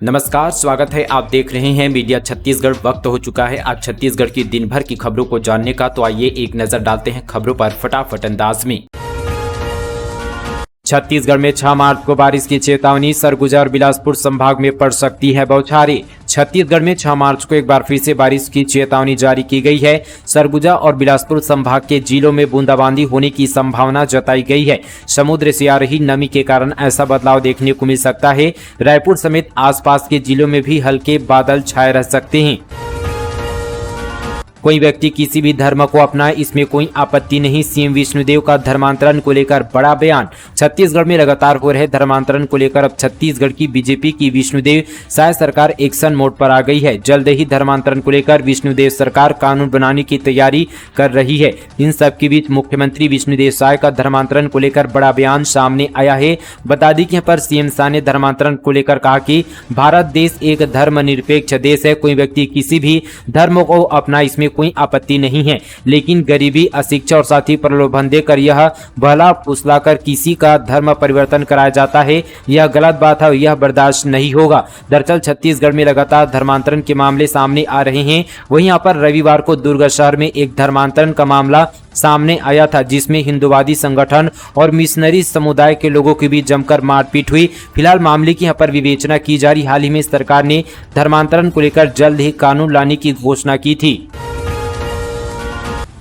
नमस्कार, स्वागत है। आप देख रहे हैं मीडिया छत्तीसगढ़। वक्त हो चुका है आज छत्तीसगढ़ की दिन भर की खबरों को जानने का, तो आइए एक नजर डालते हैं खबरों पर फटाफट अंदाज में। छत्तीसगढ़ में 6 मार्च को बारिश की चेतावनी, सरगुजा और बिलासपुर संभाग में पड़ सकती है बौछारें। छत्तीसगढ़ में 6 मार्च को एक बार फिर से बारिश की चेतावनी जारी की गई है। सरगुजा और बिलासपुर संभाग के जिलों में बूंदाबांदी होने की संभावना जताई गई है। समुद्र से आ रही नमी के कारण ऐसा बदलाव देखने को मिल सकता है। रायपुर समेत आसपास के जिलों में भी हल्के बादल छाए रह सकते हैं। कोई व्यक्ति किसी भी धर्म को अपनाए, इसमें कोई आपत्ति नहीं। सीएम विष्णुदेव का धर्मांतरण को लेकर बड़ा बयान। छत्तीसगढ़ में लगातार हो रहे धर्मांतरण को लेकर अब छत्तीसगढ़ की बीजेपी की विष्णुदेव साय सरकार एक्शन मोड पर आ गई है। जल्द ही धर्मांतरण को लेकर विष्णुदेव सरकार कानून बनाने की तैयारी कर रही है। इन सब के बीच मुख्यमंत्री विष्णुदेव साय का धर्मांतरण को लेकर बड़ा बयान सामने आया है। बता दें कि यहाँ पर सीएम साय ने धर्मांतरण को लेकर कहा कि भारत देश एक धर्मनिरपेक्ष देश है। कोई व्यक्ति किसी भी धर्म को अपना, इसमें कोई आपत्ति नहीं है, लेकिन गरीबी, अशिक्षा और साथ ही प्रलोभन देकर यह भला फुसलाकर किसी का धर्म परिवर्तन कराया जाता है, यह गलत बात है, यह बर्दाश्त नहीं होगा। दरअसल छत्तीसगढ़ में लगातार धर्मांतरण के मामले सामने आ रहे हैं। वहीं यहाँ पर रविवार को दुर्ग शहर में एक धर्मांतरण का मामला सामने आया था, जिसमें हिंदुवादी संगठन और मिशनरी समुदाय के लोगों के बीच जमकर मारपीट हुई। फिलहाल मामले की यहाँ पर विवेचना की जा रही। हाल ही में सरकार ने धर्मांतरण को लेकर जल्द ही कानून लाने की घोषणा की थी।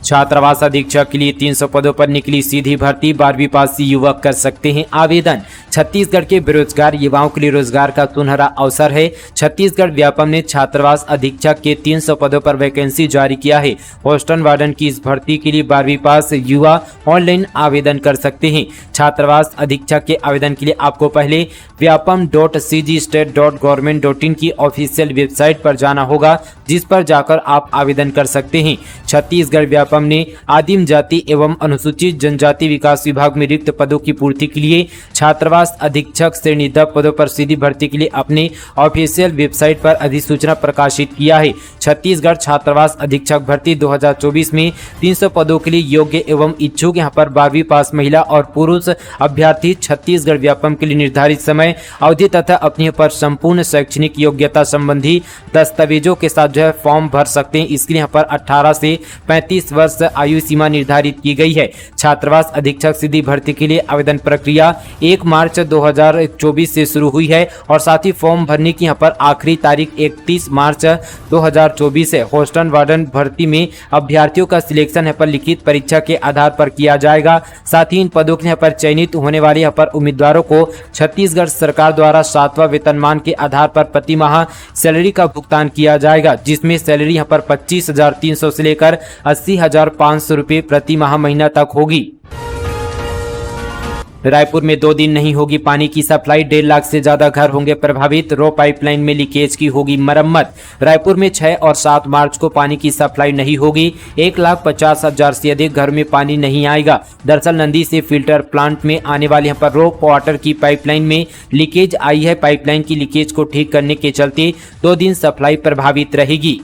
छात्रावास अधीक्षक के लिए 300 पदों पर निकली सीधी भर्ती। 12वीं पास युवक कर सकते हैं आवेदन। छत्तीसगढ़ के बेरोजगार युवाओं के लिए रोजगार का सुनहरा अवसर है। छत्तीसगढ़ व्यापम ने छात्रावास अधीक्षक के 300 पदों पर वैकेंसी जारी किया है। हॉस्टल वार्डन की इस भर्ती के लिए 12वीं पास युवा ऑनलाइन आवेदन कर सकते हैं। छात्रावास अधीक्षक के आवेदन के लिए आपको पहले vyapam.cgstate.government.in की ऑफिशियल वेबसाइट पर जाना होगा, जिस पर जाकर आप आवेदन कर सकते हैं। छत्तीसगढ़ व्यापम ने आदिम जाति एवं अनुसूचित जनजाति विकास विभाग में रिक्त पदों की पूर्ति के लिए छात्रावास अधीक्षक श्रेणी 10 पदों पर सीधी भर्ती के लिए अपने ऑफिशियल वेबसाइट पर अधिसूचना प्रकाशित किया है। छत्तीसगढ़ छात्रावास अधीक्षक भर्ती 2024 में 300 पदों के लिए योग्य एवं इच्छुक यहाँ पर 12वीं पास महिला और पुरुष अभ्यर्थी छत्तीसगढ़ व्यापम के लिए निर्धारित समय अवधि तथा अपने पर संपूर्ण शैक्षणिक योग्यता संबंधी दस्तावेजों के साथ जो है फॉर्म भर सकते हैं। इसके लिए यहाँ पर 18 से 35 वर्ष आयु सीमा निर्धारित की गई है। छात्रावास अधीक्षक सीधी भर्ती के लिए आवेदन प्रक्रिया 1 मार्च 2024 से शुरू हुई है और साथ ही फॉर्म भरने की यहाँ पर आखिरी तारीख 31 मार्च 2024 है। हॉस्टल वार्डन भर्ती में अभ्यर्थियों का सिलेक्शन यहाँ पर लिखित परीक्षा के आधार पर किया जाएगा। साथ ही इन पदों के यहाँ पर चयनित होने वाले यहाँ पर उम्मीदवारों को छत्तीसगढ़ सरकार द्वारा 7वां वेतनमान के आधार पर प्रति माह सैलरी का भुगतान किया जाएगा, जिसमें सैलरी यहाँ पर 25,300 से लेकर 80,500 रुपये प्रति माह महीना तक होगी। रायपुर में 2 दिन नहीं होगी पानी की सप्लाई। 1.5 लाख से ज्यादा घर होंगे प्रभावित। रो पाइपलाइन में लीकेज की होगी मरम्मत। रायपुर में 6 और 7 मार्च को पानी की सप्लाई नहीं होगी। 1,50,000 से अधिक घर में पानी नहीं आएगा। दरअसल नंदी से फिल्टर प्लांट में आने वाले यहाँ पर रो वाटर की पाइपलाइन में लीकेज आई है। पाइपलाइन की लीकेज को ठीक करने के चलते 2 दिन सप्लाई प्रभावित रहेगी।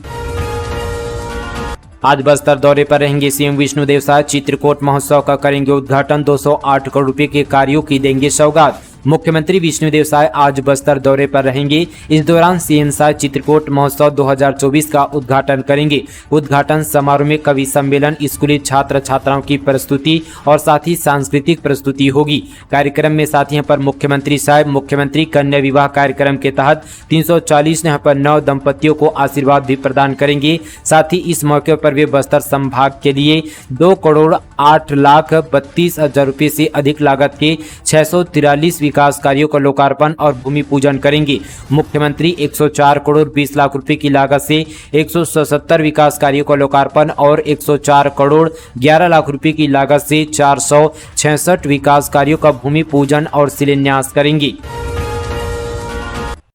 आज बस्तर दौरे पर रहेंगे सीएम विष्णुदेव साय। चित्रकोट महोत्सव का करेंगे उद्घाटन। 208 करोड़ रुपए के कार्यों की देंगे सौगात। मुख्यमंत्री विष्णुदेव साय आज बस्तर दौरे पर रहेंगे। इस दौरान सीएम साय चित्रकोट महोत्सव 2024 का उद्घाटन करेंगे। उद्घाटन समारोह में कवि सम्मेलन, स्कूली छात्र छात्राओं की प्रस्तुति और साथ ही सांस्कृतिक प्रस्तुति होगी। कार्यक्रम में साथ ही यहाँ पर मुख्यमंत्री साय मुख्यमंत्री कन्या विवाह कार्यक्रम के तहत 340 यहाँ पर 9 दंपतियों को आशीर्वाद भी प्रदान करेंगे। साथ ही इस मौके पर वे बस्तर संभाग के लिए 2,08,32,000 रुपये से अधिक लागत के 643 विकास कार्यों का लोकार्पण और भूमि पूजन करेंगे। मुख्यमंत्री 104 करोड़ 20 लाख रुपए की लागत से 177 विकास कार्यों का लोकार्पण और 104 करोड़ 11 लाख रुपए की लागत से 466 विकास कार्यों का भूमि पूजन और शिलान्यास करेंगे।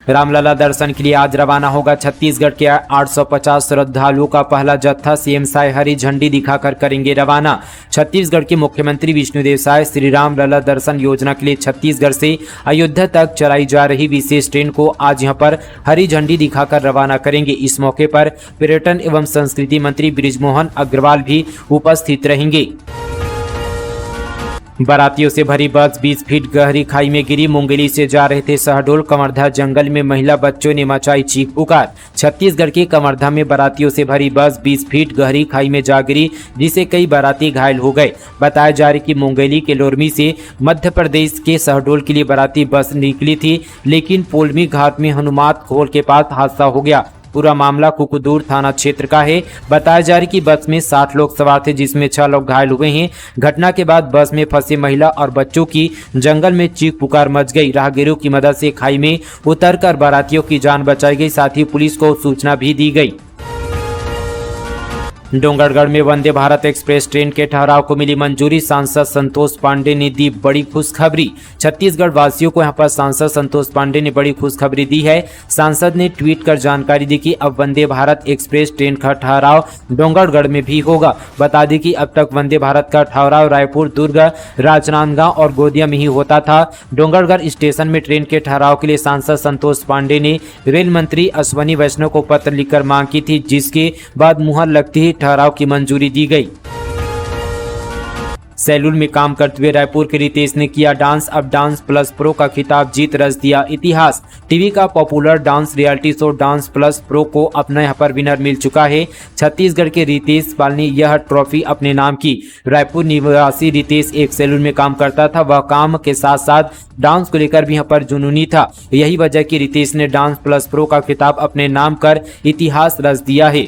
रामलला दर्शन के लिए आज रवाना होगा छत्तीसगढ़ के 850 श्रद्धालुओं का पहला जत्था। सीएम साय हरी झंडी दिखाकर करेंगे रवाना। छत्तीसगढ़ के मुख्यमंत्री विष्णुदेव साय श्री रामलला दर्शन योजना के लिए छत्तीसगढ़ से अयोध्या तक चलाई जा रही विशेष ट्रेन को आज यहां पर हरी झंडी दिखाकर रवाना करेंगे। इस मौके पर पर्यटन एवं संस्कृति मंत्री बृजमोहन अग्रवाल भी उपस्थित रहेंगे। बारातियों से भरी बस 20 फीट गहरी खाई में गिरी। मुंगेली से जा रहे थे शहडोल। कवर्धा जंगल में महिला बच्चों ने मचाई चीख पुकार। छत्तीसगढ़ के कवर्धा में बारातियों से भरी बस 20 फीट गहरी खाई में जा गिरी, जिससे कई बाराती घायल हो गए। बताया जा रहा है कि मुंगेली के लोरमी से मध्य प्रदेश के शहडोल के लिए बाराती बस निकली थी, लेकिन पोलमी घाट में हनुमान खोल के पास हादसा हो गया। पूरा मामला कुकुदूर थाना क्षेत्र का है। बताया जा रहा है कि बस में 60 लोग सवार थे, जिसमें 6 लोग घायल हुए हैं। घटना के बाद बस में फंसे महिला और बच्चों की जंगल में चीख पुकार मच गई। राहगीरों की मदद से खाई में उतरकर बारातियों की जान बचाई गई। साथ ही पुलिस को सूचना भी दी गई। डोंगरगढ़ में वंदे भारत एक्सप्रेस ट्रेन के ठहराव को मिली मंजूरी। सांसद संतोष पांडे ने दी बड़ी खुशखबरी। छत्तीसगढ़ वासियों को यहां पर सांसद संतोष पांडे ने बड़ी खुशखबरी दी है। सांसद ने ट्वीट कर जानकारी दी कि अब वंदे भारत एक्सप्रेस ट्रेन का ठहराव डोंगरगढ़ में भी होगा। बता दें कि अब तक वंदे भारत का ठहराव रायपुर, दुर्ग, राजनांदगांव और गोदिया में ही होता था। डोंगरगढ़ स्टेशन में ट्रेन के ठहराव के लिए सांसद संतोष पांडे ने रेल मंत्री अश्वनी वैष्णव को पत्र लिखकर मांग की थी, जिसके बाद मुहर लगती ही ठहराव की मंजूरी दी गई। सैलून में काम करते हुए रायपुर के रितेश ने किया डांस। अब डांस प्लस प्रो का खिताब जीत रच दिया इतिहास। टीवी का popular dance reality show dance plus pro को अपना यहां पर विनर मिल चुका है। छत्तीसगढ़ के रितेश पाल ने यह ट्रॉफी अपने नाम की। रायपुर निवासी रितेश एक सैलून में काम करता था। वह काम के साथ साथ डांस को लेकर भी यहाँ पर जुनूनी था। यही वजह कि रितेश ने डांस प्लस प्रो का खिताब अपने नाम कर इतिहास रच दिया है।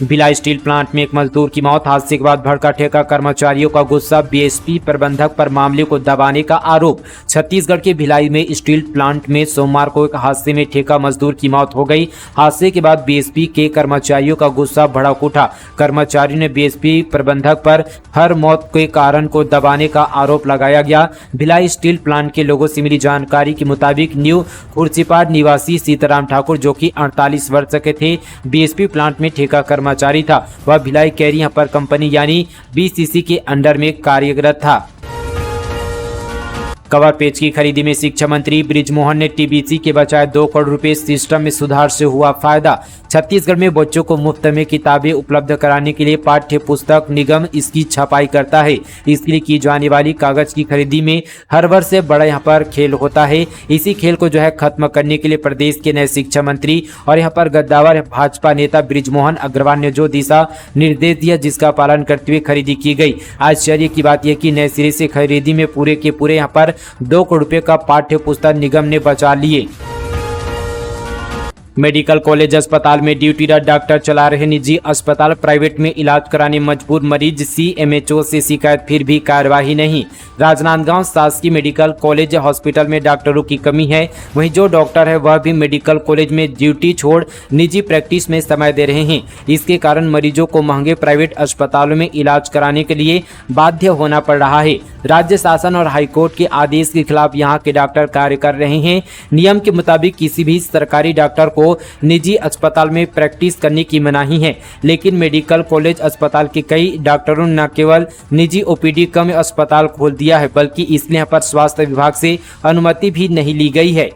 भिलाई स्टील प्लांट में एक मजदूर की मौत। हादसे के बाद भड़का ठेका कर्मचारियों का गुस्सा। बीएसपी प्रबंधक पर मामले को दबाने का आरोप। छत्तीसगढ़ के भिलाई में स्टील प्लांट में सोमवार को एक हादसे में ठेका मजदूर की मौत हो गई। हादसे के बाद बीएसपी के कर्मचारियों का गुस्सा भड़क उठा। कर्मचारियों ने बीएसपी प्रबंधक पर हर मौत के कारण को दबाने का आरोप लगाया गया। भिलाई स्टील प्लांट के लोगों से मिली जानकारी के मुताबिक न्यू खुर्सीपाड़ निवासी सीताराम ठाकुर, जो कि 48 वर्ष के थे, बीएसपी प्लांट में ठेका कर्मचारी था। वह भिलाई कैरियर पर कंपनी यानी बीसीसी के अंडर में कार्यरत था। कवर पेज की खरीदी में शिक्षा मंत्री बृजमोहन ने टीबीसी के बचाए 2 करोड़ रुपए। सिस्टम में सुधार से हुआ फायदा। छत्तीसगढ़ में बच्चों को मुफ्त में किताबें उपलब्ध कराने के लिए पाठ्य पुस्तक निगम इसकी छपाई करता है। इसके लिए की जाने वाली कागज की खरीदी में हर वर्ष से बड़ा यहाँ पर खेल होता है। इसी खेल को जो है खत्म करने के लिए प्रदेश के नए शिक्षा मंत्री और यहाँ पर गद्दावर भाजपा नेता बृजमोहन अग्रवाल ने जो दिशा निर्देश दिया, जिसका पालन करते हुए खरीदी की गई। आश्चर्य की बात यह कि नए सिरे से खरीदी में पूरे के पूरे यहाँ पर 2 करोड़ रुपए का पाठ्य पुस्तक निगम ने बचा लिए। मेडिकल कॉलेज अस्पताल में ड्यूटीरत डॉक्टर चला रहे निजी अस्पताल प्राइवेट में इलाज कराने मजबूर मरीज। सीएमएचओ से शिकायत, फिर भी कार्यवाही नहीं। राजनांदगांव शासकीय मेडिकल कॉलेज हॉस्पिटल में डॉक्टरों की कमी है। वहीं जो डॉक्टर है वह भी मेडिकल कॉलेज में ड्यूटी छोड़ निजी प्रैक्टिस में समय दे रहे हैं। इसके कारण मरीजों को महंगे प्राइवेट अस्पतालों में इलाज कराने के लिए बाध्य होना पड़ रहा है। राज्य शासन और हाईकोर्ट के आदेश के खिलाफ यहाँ के डॉक्टर कार्य कर रहे हैं। नियम के मुताबिक किसी भी सरकारी डॉक्टर को निजी अस्पताल में प्रैक्टिस करने की मनाही है, लेकिन मेडिकल कॉलेज अस्पताल के कई डॉक्टरों ने न केवल निजी ओपीडी कम अस्पताल खोल दिया है, बल्कि इसलिए यहाँ पर स्वास्थ्य विभाग से अनुमति भी नहीं ली गई है।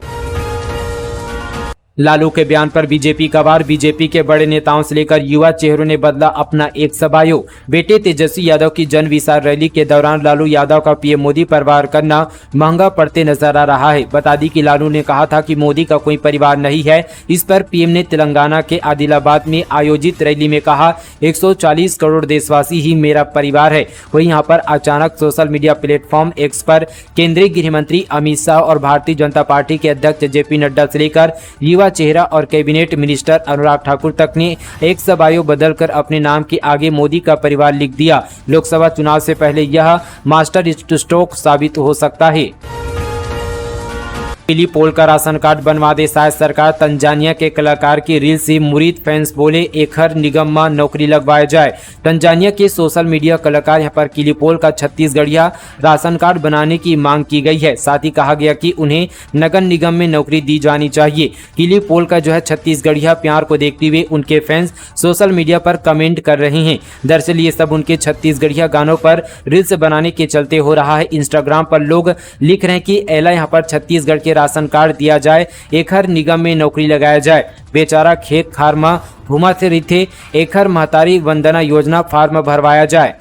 लालू के बयान पर बीजेपी का वार। बीजेपी के बड़े नेताओं से लेकर युवा चेहरों ने बदला अपना एक सबायो। बेटे तेजस्वी यादव की जन विचार रैली के दौरान लालू यादव का पीएम मोदी पर वार करना महंगा पड़ते नजर आ रहा है। बता दी कि लालू ने कहा था कि मोदी का कोई परिवार नहीं है। इस पर पीएम ने तेलंगाना के आदिलाबाद में आयोजित रैली में कहा, 140 करोड़ देशवासी ही मेरा परिवार है। वहीं यहाँ पर अचानक सोशल मीडिया प्लेटफॉर्म एक्स पर केंद्रीय गृह मंत्री अमित शाह और भारतीय जनता पार्टी के अध्यक्ष जेपी नड्डा से लेकर युवा चेहरा और कैबिनेट मिनिस्टर अनुराग ठाकुर तक ने एक सबायो बदलकर अपने नाम के आगे मोदी का परिवार लिख दिया। लोकसभा चुनाव से पहले यह मास्टर स्ट्रोक साबित हो सकता है। किली पोल का राशन कार्ड बनवा दे शायद सरकार। तंजानिया के कलाकार की रील से मुरीद फैंस बोले, एक हर निगम में नौकरी लगवाया जाए। तंजानिया के सोशल मीडिया कलाकार यहां पर किली पोल का छत्तीसगढ़िया राशन कार्ड बनाने की मांग की गई है। साथ ही कहा गया कि उन्हें नगर निगम में नौकरी दी जानी चाहिए। किली पोल का जो है छत्तीसगढ़िया प्यार को देखते हुए उनके फैंस सोशल मीडिया पर कमेंट कर रहे हैं। दरअसल ये सब उनके छत्तीसगढ़िया गानों पर रील्स बनाने के चलते हो रहा है। इंस्टाग्राम पर लोग लिख रहे हैं कि एला यहाँ पर छत्तीसगढ़ के राशन कार्ड दिया जाए, एक हर निगम में नौकरी लगाया जाए। बेचारा खेत खार में घुमा से रही थे, एक हर महतारी वंदना योजना फार्म भरवाया जाए।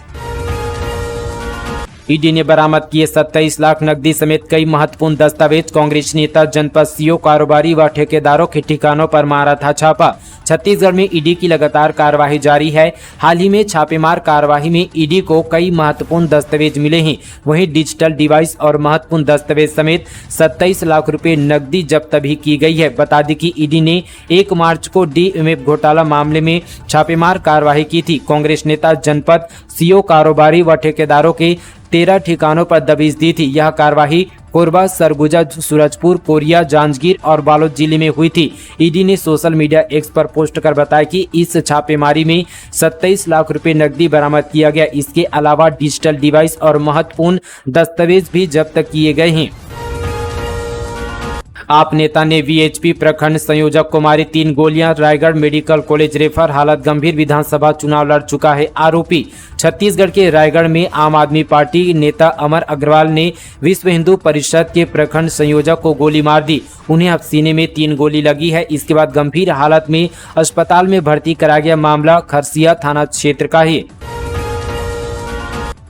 ईडी ने बरामद किए 27 लाख नकदी समेत कई महत्वपूर्ण दस्तावेज। कांग्रेस नेता जनपद सीओ कारोबारी व ठेकेदारों के ठिकानों पर मारा था छापा। छत्तीसगढ़ में ईडी की लगातार कार्रवाई जारी है। हाल ही में छापेमार कार्रवाई में ईडी को कई महत्वपूर्ण दस्तावेज मिले हैं। वहीं डिजिटल डिवाइस और महत्वपूर्ण दस्तावेज समेत 27 लाख रुपए नकदी जब्त भी की गई है। बता दें कि ईडी ने 1 मार्च को डीएमएफ घोटाला मामले में छापेमार कार्रवाई की थी। कांग्रेस नेता जनपद सीओ कारोबारी व ठेकेदारों के 13 ठिकानों पर दबिश दी थी। यह कार्रवाई कोरबा, सरगुजा, सूरजपुर, कोरिया, जांजगीर और बालोद जिले में हुई थी। ईडी ने सोशल मीडिया एक्स पर पोस्ट कर बताया कि इस छापेमारी में 27 लाख रुपए नकदी बरामद किया गया। इसके अलावा डिजिटल डिवाइस और महत्वपूर्ण दस्तावेज भी जब्त किए गए हैं। आप नेता ने वीएचपी प्रखंड संयोजक को मारी 3 गोलियां, रायगढ़ मेडिकल कॉलेज रेफर, हालत गंभीर, विधानसभा चुनाव लड़ चुका है आरोपी। छत्तीसगढ़ के रायगढ़ में आम आदमी पार्टी नेता अमर अग्रवाल ने विश्व हिंदू परिषद के प्रखंड संयोजक को गोली मार दी। उन्हें अब सीने में 3 गोली लगी है। इसके बाद गंभीर हालत में अस्पताल में भर्ती कराया गया। मामला खरसिया थाना क्षेत्र का है।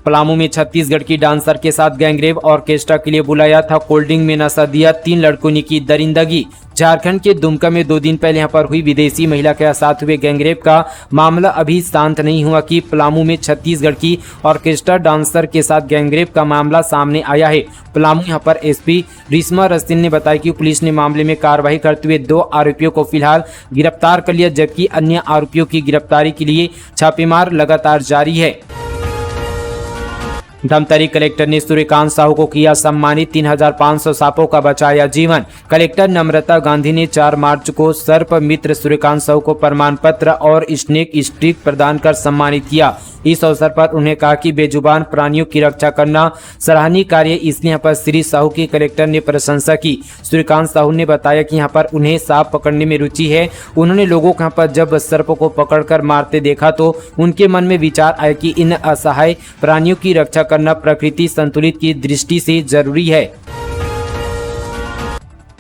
पलामू में छत्तीसगढ़ की डांसर के साथ गैंगरेप ऑर्केस्ट्रा के लिए बुलाया था, कोल्ड ड्रिंक में नशा दिया, 3 लड़कों ने की दरिंदगी। झारखंड के दुमका में 2 दिन पहले यहां पर हुई विदेशी महिला के साथ हुए गैंगरेप का मामला अभी शांत नहीं हुआ कि पलामू में छत्तीसगढ़ की ऑर्केस्ट्रा डांसर के साथ गैंगरेप का मामला सामने आया है। पलामू यहां पर एसपी रिश्मा रस्तिन ने बताया कि पुलिस ने मामले में कार्रवाई करते हुए 2 आरोपियों को फिलहाल गिरफ्तार कर लिया, जबकि अन्य आरोपियों की गिरफ्तारी के लिए छापेमार लगातार जारी है। धमतरी कलेक्टर ने सूर्यकांत साहू को किया सम्मानित, 3500 सांपों का बचाया जीवन। कलेक्टर नम्रता गांधी ने 4 मार्च को सर्प मित्र सूर्यकांत साहू को प्रमाण पत्र और स्नेक स्टिक प्रदान कर सम्मानित किया। इस अवसर पर उन्हें कहा कि बेजुबान प्राणियों की रक्षा करना सराहनीय कार्य, इसलिए यहाँ पर श्री साहू की कलेक्टर ने प्रशंसा की। सूर्यकांत साहू ने बताया कि यहाँ पर उन्हें सांप पकड़ने में रुचि है। उन्होंने लोगों को यहाँ पर जब सर्प को पकड़कर मारते देखा तो उनके मन में विचार आया कि इन असहाय प्राणियों की रक्षा करना प्रकृति संतुलित की दृष्टि से जरूरी है।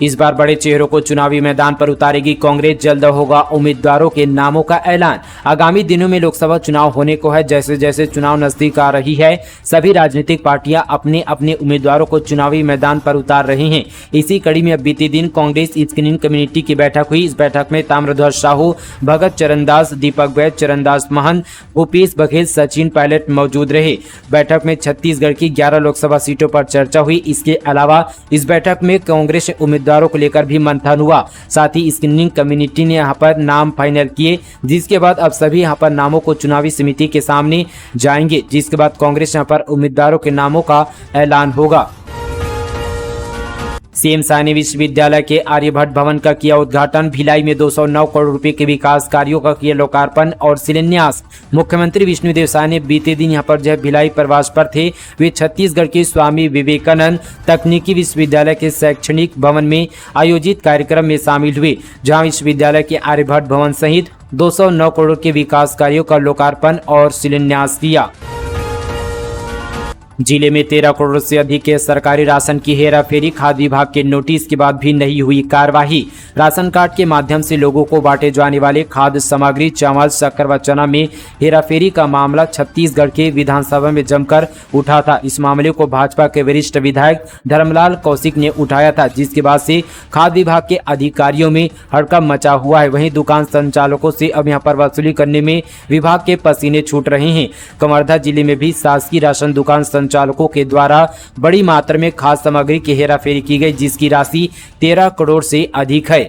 इस बार बड़े चेहरों को चुनावी मैदान पर उतारेगी कांग्रेस, जल्द होगा उम्मीदवारों के नामों का ऐलान। आगामी दिनों में लोकसभा चुनाव होने को है। जैसे जैसे चुनाव नजदीक आ रही है, सभी राजनीतिक पार्टियां अपने अपने उम्मीदवारों को चुनावी मैदान पर उतार रही हैं। इसी कड़ी में अब बीते दिन कांग्रेस स्क्रीनिंग कमेटी की बैठक हुई। इस बैठक में ताम्रध्वज साहू, भगत चरणदास, दीपक वैद्य, चरणदास महंत, भूपेश बघेल, सचिन पायलट मौजूद रहे। बैठक में छत्तीसगढ़ की 11 लोकसभा सीटों पर चर्चा हुई। इसके अलावा इस बैठक में कांग्रेस उम्मीदवारों को लेकर भी मंथन हुआ। साथ ही स्क्रीनिंग कमेटी ने यहां पर नाम फाइनल किए, जिसके बाद अब सभी यहां पर नामों को चुनावी समिति के सामने जाएंगे, जिसके बाद कांग्रेस यहां पर उम्मीदवारों के नामों का ऐलान होगा। सीएम सैनी विश्वविद्यालय के आर्यभट्ट भवन का किया उद्घाटन। भिलाई में 209 करोड़ रुपए के विकास कार्यों का किया लोकार्पण और शिलान्यास। मुख्यमंत्री विष्णुदेव साय ने बीते दिन यहां पर जब भिलाई प्रवास पर थे, वे छत्तीसगढ़ के स्वामी विवेकानंद तकनीकी विश्वविद्यालय के शैक्षणिक भवन में आयोजित कार्यक्रम में शामिल हुए, जहां विश्वविद्यालय के आर्यभट्ट भवन सहित 209 करोड़ के विकास कार्यों का लोकार्पण और शिलान्यास किया। जिले में 13 करोड़ से अधिक के सरकारी राशन की हेराफेरी, खाद्य विभाग के नोटिस के बाद भी नहीं हुई कार्रवाई। राशन कार्ड के माध्यम से लोगों को बांटे जाने वाले खाद्य सामग्री, चावल, शक्कर व चना में हेराफेरी का मामला छत्तीसगढ़ के विधानसभा में जमकर उठा था। इस मामले को भाजपा के वरिष्ठ विधायक धर्मलाल कौशिक ने उठाया था, जिसके बाद से खाद्य विभाग के अधिकारियों में हड़कंप मचा हुआ है। वहीं दुकान संचालकों से अब यहाँ पर वसूली करने में विभाग के पसीने छूट रहे हैं। कवर्धा जिले में भी शासकीय राशन दुकान संचालकों के द्वारा बड़ी मात्रा में खाद्य सामग्री की हेराफेरी की गई, जिसकी राशि 13 करोड़ से अधिक है।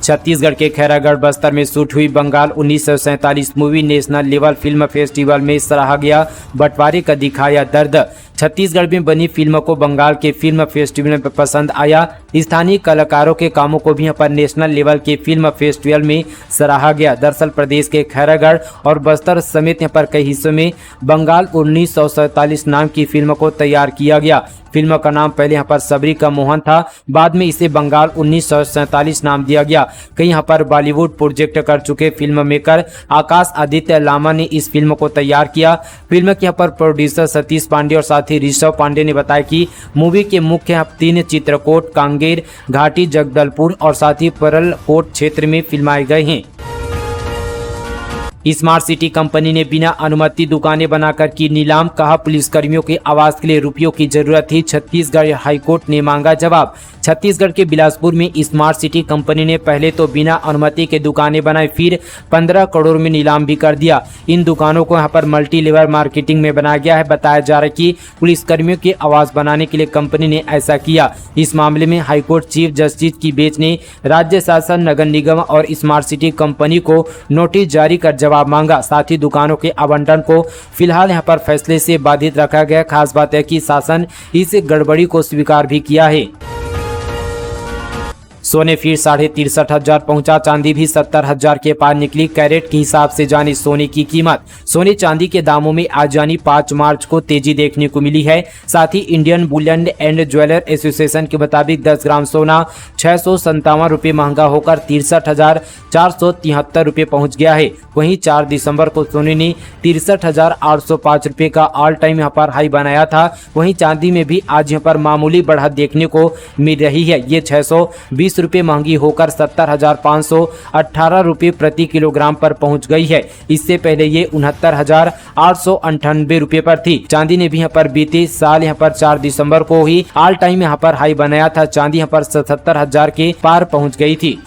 छत्तीसगढ़ के खैरागढ़ बस्तर में शूट हुई Bengal 1947 movie national level film festival में सराहा गया। बंटवारे का दिखाया दर्द। छत्तीसगढ़ में बनी फिल्म को बंगाल के फिल्म फेस्टिवल में पसंद आया। स्थानीय कलाकारों के कामों को भी यहाँ पर नेशनल लेवल के फिल्म फेस्टिवल में सराहा गया। दरअसल प्रदेश के खैरागढ़ और बस्तर समेत यहाँ पर कई हिस्सों में बंगाल 1947 नाम की फिल्म को तैयार किया गया। फिल्म का नाम पहले यहाँ पर सबरी का मोहन था, बाद में इसे बंगाल 1947 नाम दिया गया। कई यहाँ पर बॉलीवुड प्रोजेक्ट कर चुके फिल्म मेकर आकाश आदित्य लामा ने इस फिल्म को तैयार किया। फिल्म के यहाँ पर प्रोड्यूसर सतीश पांडे और साथ ही ऋषभ पांडे ने बताया कि मूवी के मुख्य 3 चित्रकूट, कांगेर घाटी, जगदलपुर और साथ ही परलकोट क्षेत्र में फिल्माए गए हैं। स्मार्ट सिटी कंपनी ने बिना अनुमति दुकानें बनाकर की नीलाम, कहा पुलिसकर्मियों के आवास के लिए रुपयों की जरूरत थी। छत्तीसगढ़ हाईकोर्ट ने मांगा जवाब। छत्तीसगढ़ के बिलासपुर में स्मार्ट सिटी कंपनी ने पहले तो बिना अनुमति के दुकानें बनाई, फिर 15 करोड़ में नीलाम भी कर दिया। इन दुकानों को यहां पर मल्टी लेवल मार्केटिंग में बनाया गया है। बताया जा रहा है कि पुलिसकर्मियों के आवास बनाने के लिए कंपनी ने ऐसा किया। इस मामले में हाईकोर्ट चीफ जस्टिस की बेंच ने राज्य शासन, नगर निगम और स्मार्ट सिटी कंपनी को नोटिस जारी कर जवाब मांगा। साथ ही दुकानों के आवंटन को फिलहाल यहां पर फैसले से बाधित रखा गया। खास बात है कि शासन इस गड़बड़ी को स्वीकार भी किया है। सोने फिर 63,500 पहुंचा, चांदी भी 70,000 के पार निकली। कैरेट के हिसाब से जानी सोने की कीमत। सोने चांदी के दामों में आज यानी 5 मार्च को तेजी देखने को मिली है। साथ ही Indian Bullion and Jeweller Association के मुताबिक 10 ग्राम सोना 657 रुपये महंगा होकर 63,473 रुपये पहुंच गया है। वहीं 4 दिसंबर को सोने ने 63,805 रुपये का ऑल टाइम यहाँ पर हाई बनाया था। वहीं चांदी में भी आज यहाँ पर मामूली बढ़त देखने को मिल रही है। ये 620 रुपये महंगी होकर 70,518 रुपये प्रति किलोग्राम पर पहुंच गई है। इससे पहले ये 69,898 रुपये पर थी। चांदी ने भी यहाँ पर बीते साल यहाँ पर 4 दिसंबर को ही ऑल टाइम यहाँ पर हाई बनाया था। चांदी यहाँ पर 77,000 के पार पहुंच गई थी।